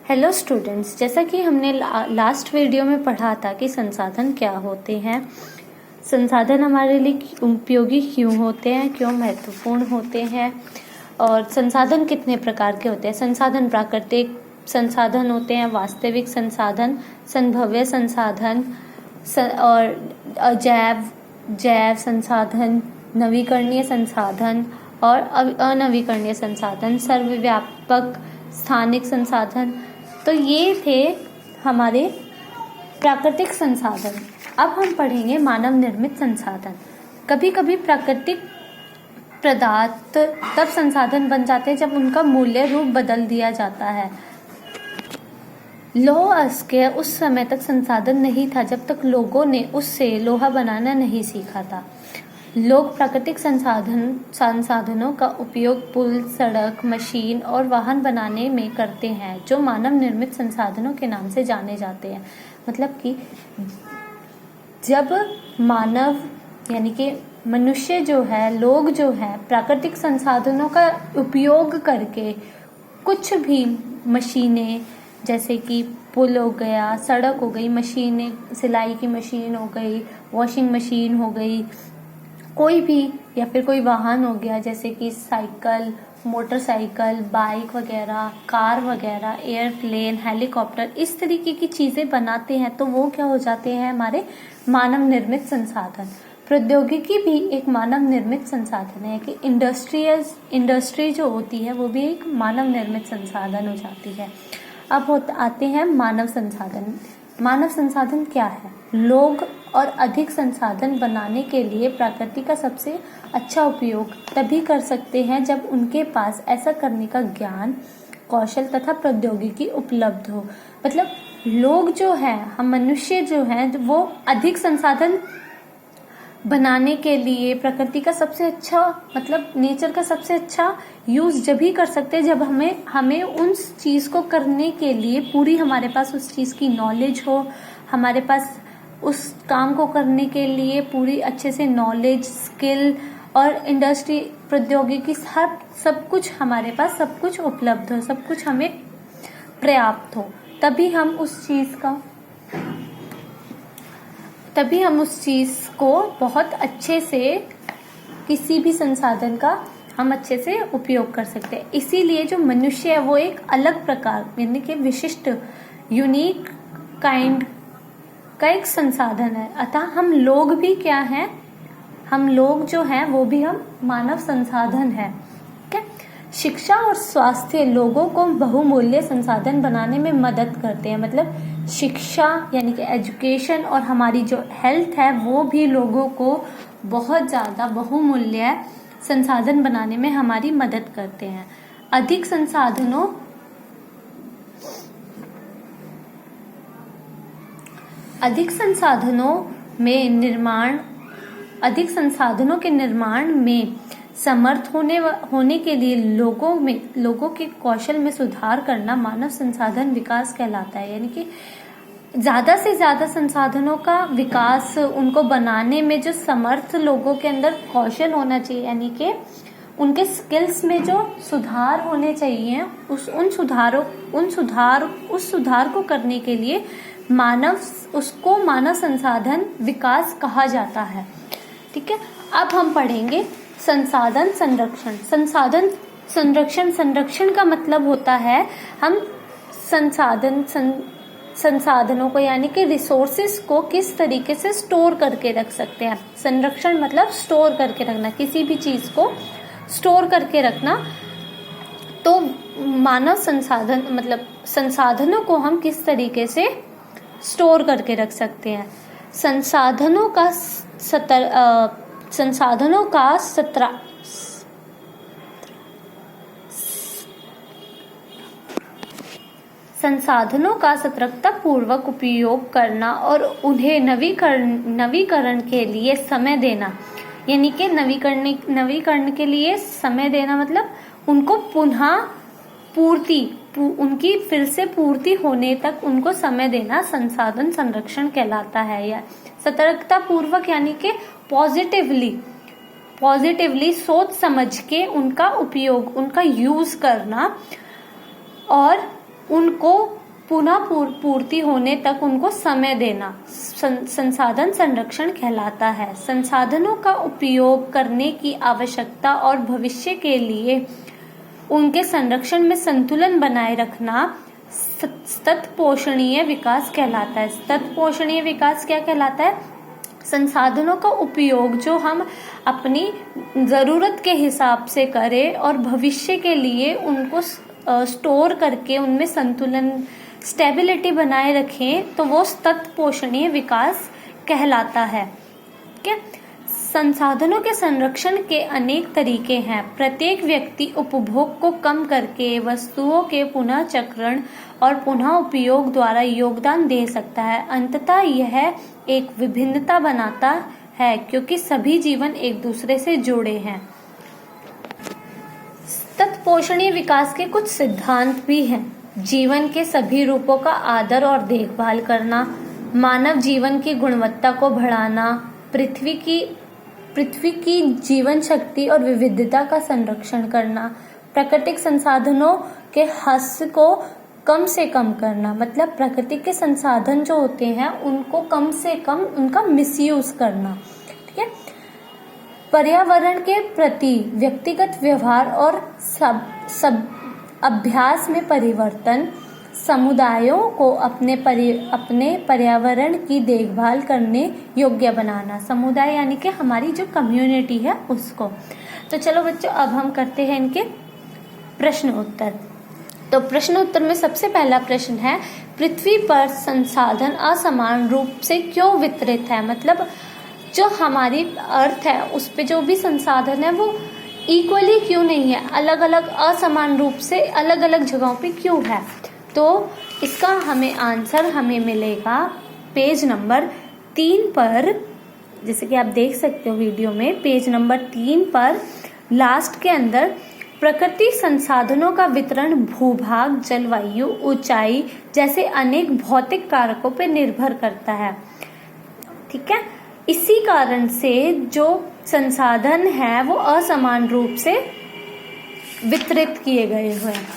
Hello students, जैसा कि हमने लास्ट वीडियो में पढ़ा था कि संसाधन क्या होते हैं, संसाधन हमारे लिए उपयोगी क्यों होते हैं, क्यों महत्वपूर्ण होते हैं और संसाधन कितने प्रकार के होते हैं। संसाधन प्राकृतिक संसाधन होते हैं, वास्तविक संसाधन, संभव्य संसाधन और जैव संसाधन, नवीकरणीय संसाधन और अनवीकरणीय संसाधन, सर्वव्यापक स्थानिक संसाधन। तो ये थे हमारे प्राकृतिक संसाधन। अब हम पढ़ेंगे मानव निर्मित संसाधन। कभी कभी प्राकृतिक पदार्थ तब संसाधन बन जाते हैं जब उनका मूल्य रूप बदल दिया जाता है। लौह अयस्क उस समय तक संसाधन नहीं था जब तक लोगों ने उससे लोहा बनाना नहीं सीखा था। लोग प्राकृतिक संसाधनों का उपयोग पुल, सड़क, मशीन और वाहन बनाने में करते हैं, जो मानव निर्मित संसाधनों के नाम से जाने जाते हैं। मतलब कि जब मानव यानी कि मनुष्य जो है, लोग जो है, प्राकृतिक संसाधनों का उपयोग करके कुछ भी मशीनें, जैसे कि पुल हो गया, सड़क हो गई, मशीनें, सिलाई की मशीन हो गई, वॉशिंग मशीन हो गई, कोई भी, या फिर कोई वाहन हो गया जैसे कि साइकिल, मोटरसाइकिल, बाइक वगैरह, कार वगैरह, एयरप्लेन, हेलीकॉप्टर, इस तरीके की चीजें बनाते हैं तो वो क्या हो जाते हैं, हमारे मानव निर्मित संसाधन। प्रौद्योगिकी भी एक मानव निर्मित संसाधन है कि इंडस्ट्री जो होती है वो भी एक मानव निर्मित संसाधन हो जाती है। अब आते हैं मानव संसाधन। मानव संसाधन क्या है? लोग और अधिक संसाधन बनाने के लिए प्रकृति का सबसे अच्छा उपयोग तभी कर सकते हैं जब उनके पास ऐसा करने का ज्ञान, कौशल तथा प्रौद्योगिकी उपलब्ध हो। मतलब लोग जो हैं, हम मनुष्य जो हैं, वो अधिक संसाधन बनाने के लिए प्रकृति का सबसे अच्छा, मतलब नेचर का सबसे अच्छा यूज जब ही कर सकते हैं जब हमें उस चीज को करने के लिए पूरी हमारे पास उस चीज की नॉलेज हो, हमारे पास उस काम को करने के लिए पूरी अच्छे से नॉलेज, स्किल और इंडस्ट्री, प्रौद्योगिकी, सब कुछ हमारे पास, सब कुछ उपलब्ध हो, सब कुछ हमें पर्याप्त हो, तभी हम उस चीज को बहुत अच्छे से, किसी भी संसाधन का हम अच्छे से उपयोग कर सकते हैं। इसीलिए जो मनुष्य है वो एक अलग प्रकार, यानी कि विशिष्ट, यूनिक काइंड का एक संसाधन है। अतः हम लोग भी क्या हैं, हम लोग जो हैं वो भी हम मानव संसाधन है। ठीक है। शिक्षा और स्वास्थ्य लोगों को बहुमूल्य संसाधन बनाने में मदद करते हैं। मतलब शिक्षा यानी कि एजुकेशन और हमारी जो हेल्थ है वो भी लोगों को बहुत ज्यादा बहुमूल्य संसाधन बनाने में हमारी मदद करते हैं। अधिक संसाधनों के निर्माण में समर्थ होने के लिए लोगों के कौशल में सुधार करना मानव संसाधन विकास कहलाता है। यानी कि ज्यादा से ज्यादा संसाधनों का विकास, उनको बनाने में जो समर्थ लोगों के अंदर कौशल होना चाहिए, यानी कि उनके स्किल्स में जो सुधार होने चाहिए, उस सुधार को करने के लिए उसको मानव संसाधन विकास कहा जाता है। ठीक है। अब हम पढ़ेंगे संसाधन संरक्षण। संरक्षण का मतलब होता है हम संसाधनों को, यानी कि रिसोर्सेस को किस तरीके से स्टोर करके रख सकते हैं। संरक्षण मतलब स्टोर करके रखना, किसी भी चीज को स्टोर करके रखना। तो मानव संसाधन मतलब संसाधनों को हम किस तरीके से स्टोर करके रख सकते हैं। संसाधनों का सतर्कता पूर्वक उपयोग करना और उन्हें नवीकरण के लिए समय देना। यानी कि नवीकरण के लिए समय देना मतलब उनको उनकी फिर से पूर्ति होने तक उनको समय देना संसाधन संरक्षण कहलाता है। या सतर्कता पूर्वक यानी कि पॉजिटिवली सोच समझ के उनका उपयोग, उनका यूज करना और उनको पुनः पूर्ति होने तक उनको समय देना संसाधन संरक्षण कहलाता है। संसाधनों का उपयोग करने की आवश्यकता और भविष्य के लिए उनके संरक्षण में संतुलन बनाए रखना तत्पोषणीय विकास कहलाता है। तत्पोषणीय विकास क्या कहलाता है? संसाधनों का उपयोग जो हम अपनी ज़रूरत के हिसाब से करें और भविष्य के लिए उनको स्टोर करके उनमें संतुलन स्टेबिलिटी बनाए रखें, तो वो तत्पोषणीय विकास कहलाता है। ठीक है। संसाधनों के संरक्षण के अनेक तरीके हैं। प्रत्येक व्यक्ति उपभोग को कम करके वस्तुओं के पुनः चक्रण और पुनः उपयोग द्वारा योगदान दे सकता है। अंततः यह एक विभिन्नता बनाता है क्योंकि सभी जीवन एक दूसरे से जुड़े हैं। तत्पोषणीय विकास के कुछ सिद्धांत भी हैं। जीवन के सभी रूपों का आदर और देखभाल करना, मानव जीवन की गुणवत्ता को बढ़ाना, पृथ्वी की जीवन शक्ति और विविधता का संरक्षण करना, प्राकृतिक संसाधनों के ह्रास को कम से कम करना, मतलब प्रकृति के संसाधन जो होते हैं उनको कम से कम उनका मिसयूज करना। ठीक है। पर्यावरण के प्रति व्यक्तिगत व्यवहार और सब अभ्यास में परिवर्तन, समुदायों को अपने पर्यावरण की देखभाल करने योग्य बनाना। समुदाय यानी कि हमारी जो कम्युनिटी है उसको। तो चलो बच्चों, अब हम करते हैं इनके प्रश्न उत्तर। तो प्रश्न उत्तर में सबसे पहला प्रश्न है, पृथ्वी पर संसाधन असमान रूप से क्यों वितरित है? मतलब जो हमारी अर्थ है उस पे जो भी संसाधन है वो इक्वली क्यों नहीं है, अलग अलग असमान रूप से अलग अलग जगहों पे क्यों है? तो इसका आंसर हमें मिलेगा पेज नंबर 3 पर, जैसे कि आप देख सकते हो वीडियो में, पेज नंबर 3 पर लास्ट के अंदर प्रकृति संसाधनों का वितरण भूभाग, जलवायु, ऊंचाई जैसे अनेक भौतिक कारकों पर निर्भर करता है। ठीक है। इसी कारण से जो संसाधन है वो असमान रूप से वितरित किए गए हुए हैं।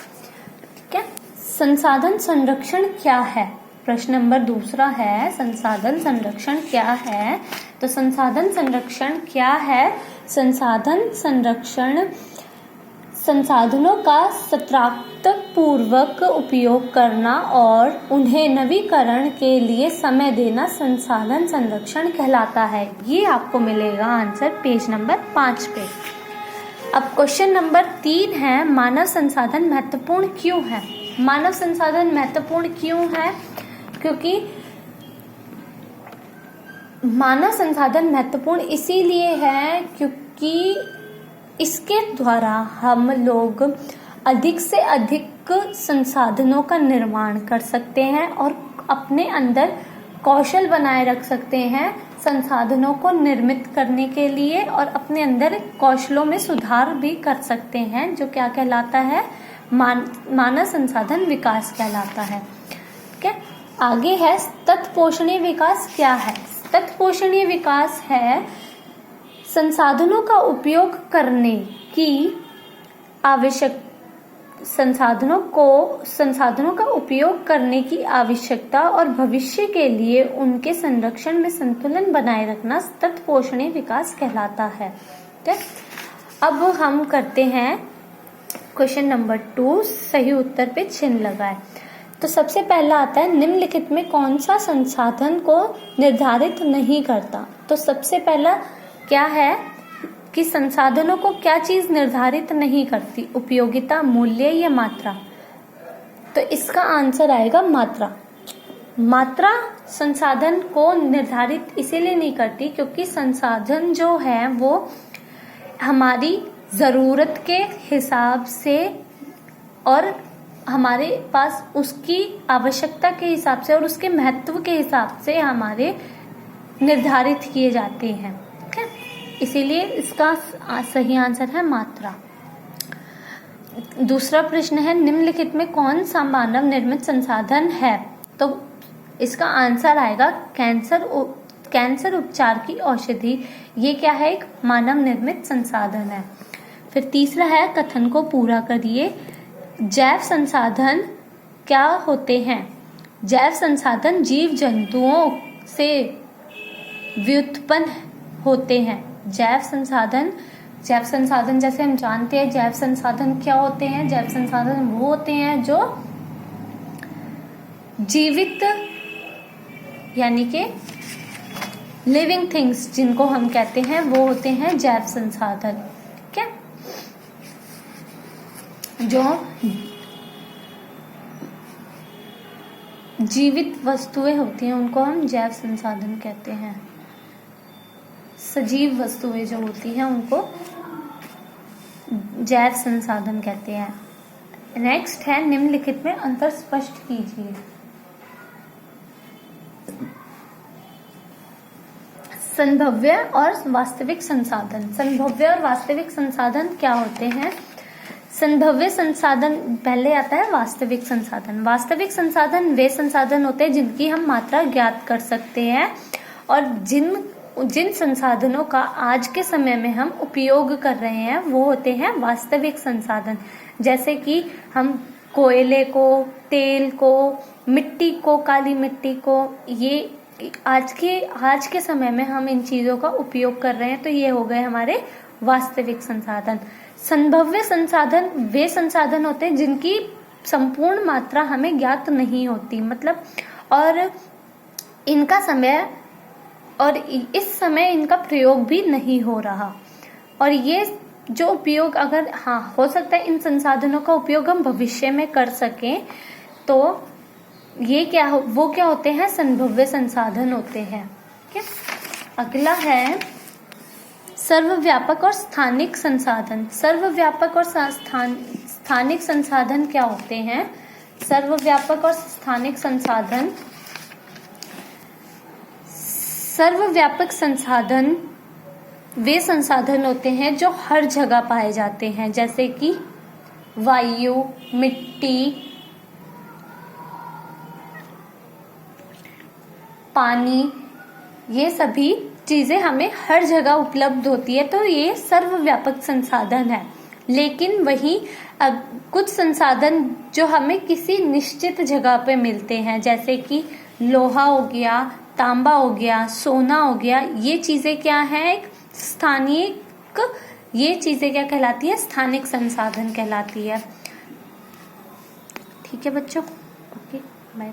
ठीक है। संसाधन संरक्षण क्या है? प्रश्न नंबर दूसरा है, संसाधन संरक्षण क्या है? तो संसाधन संरक्षण क्या है? संसाधन संरक्षण संसाधनों का सतर्कतापूर्वक उपयोग करना और उन्हें नवीकरण के लिए समय देना संसाधन संरक्षण कहलाता है। ये आपको मिलेगा आंसर पेज नंबर 5 पे। अब क्वेश्चन नंबर 3 है, मानव संसाधन महत्वपूर्ण क्यों है? मानव संसाधन महत्वपूर्ण क्यों है? क्योंकि मानव संसाधन महत्वपूर्ण इसीलिए है क्योंकि इसके द्वारा हम लोग अधिक से अधिक संसाधनों का निर्माण कर सकते हैं और अपने अंदर कौशल बनाए रख सकते हैं संसाधनों को निर्मित करने के लिए, और अपने अंदर कौशलों में सुधार भी कर सकते हैं, जो क्या कहलाता है? मानव संसाधन विकास कहलाता है। ठीक है। आगे है, तत्पोषणीय विकास क्या है? तत्पोषणीय विकास है संसाधनों का उपयोग करने की संसाधनों का उपयोग करने की आवश्यकता और भविष्य के लिए उनके संरक्षण में संतुलन बनाए रखना तत्पोषणीय विकास कहलाता है। ठीक है। अब हम करते हैं क्वेश्चन नंबर 2, सही उत्तर पे चिन्ह लगाए। तो सबसे पहला आता है, निम्नलिखित में कौन सा संसाधन को निर्धारित नहीं करता? तो सबसे पहला क्या है कि संसाधनों को क्या चीज निर्धारित नहीं करती? उपयोगिता, मूल्य या मात्रा? तो इसका आंसर आएगा मात्रा। मात्रा संसाधन को निर्धारित इसीलिए नहीं करती क्योंकि संसाधन जो है वो हमारी जरूरत के हिसाब से और हमारे पास उसकी आवश्यकता के हिसाब से और उसके महत्व के हिसाब से हमारे निर्धारित किए जाते हैं। ठीक है। इसीलिए इसका सही आंसर है मात्रा। दूसरा प्रश्न है, निम्नलिखित में कौन सा मानव निर्मित संसाधन है? तो इसका आंसर आएगा कैंसर उपचार की औषधि। ये क्या है? एक मानव निर्मित संसाधन है। फिर तीसरा है, कथन को पूरा करिए। जैव संसाधन क्या होते हैं? जैव संसाधन जीव जंतुओं से व्युत्पन्न होते हैं। जैव संसाधन जैसे हम जानते हैं जैव संसाधन क्या होते हैं। जैव संसाधन वो होते हैं जो जीवित यानी कि लिविंग थिंग्स जिनको हम कहते हैं वो होते हैं जैव संसाधन। ठीक है, जो जीवित वस्तुएं होती हैं उनको हम जैव संसाधन कहते हैं। सजीव वस्तुएं जो होती हैं उनको जैव संसाधन कहते हैं। नेक्स्ट है निम्नलिखित में अंतर स्पष्ट कीजिए। संभव्य और वास्तविक संसाधन। संभव्य और वास्तविक संसाधन क्या होते हैं? संभव्य संसाधन पहले आता है वास्तविक संसाधन। वास्तविक संसाधन वे संसाधन होते हैं जिनकी हम मात्रा ज्ञात कर सकते हैं और जिन संसाधनों का आज के समय में हम उपयोग कर रहे हैं वो होते हैं वास्तविक संसाधन। जैसे कि हम कोयले को, तेल को, मिट्टी को, काली मिट्टी को, ये आज के समय में हम इन चीजों का उपयोग कर रहे हैं, तो ये हो गए हमारे वास्तविक संसाधन। संभव्य संसाधन वे संसाधन होते हैं जिनकी संपूर्ण मात्रा हमें ज्ञात नहीं होती, मतलब और इस समय इनका प्रयोग भी नहीं हो रहा। और ये जो उपयोग अगर हो सकता है इन संसाधनों का उपयोग हम भविष्य में कर सकें, तो ये क्या होते हैं? संभव्य संसाधन होते हैं। ठीक है, अगला है सर्वव्यापक और स्थानिक संसाधन। सर्वव्यापक और स्थानिक संसाधन क्या होते हैं? सर्वव्यापक और स्थानिक संसाधन। सर्वव्यापक संसाधन वे संसाधन होते हैं जो हर जगह पाए जाते हैं, जैसे कि वायु, मिट्टी, पानी, ये सभी चीजें हमें हर जगह उपलब्ध होती है, तो ये सर्वव्यापक संसाधन है। लेकिन वही कुछ संसाधन जो हमें किसी निश्चित जगह पे मिलते हैं, जैसे कि लोहा हो गया, तांबा हो गया, सोना हो गया, ये चीजें क्या है? ये चीजें क्या कहलाती है? स्थानिक संसाधन कहलाती है। ठीक है बच्चों, ओके, बाय।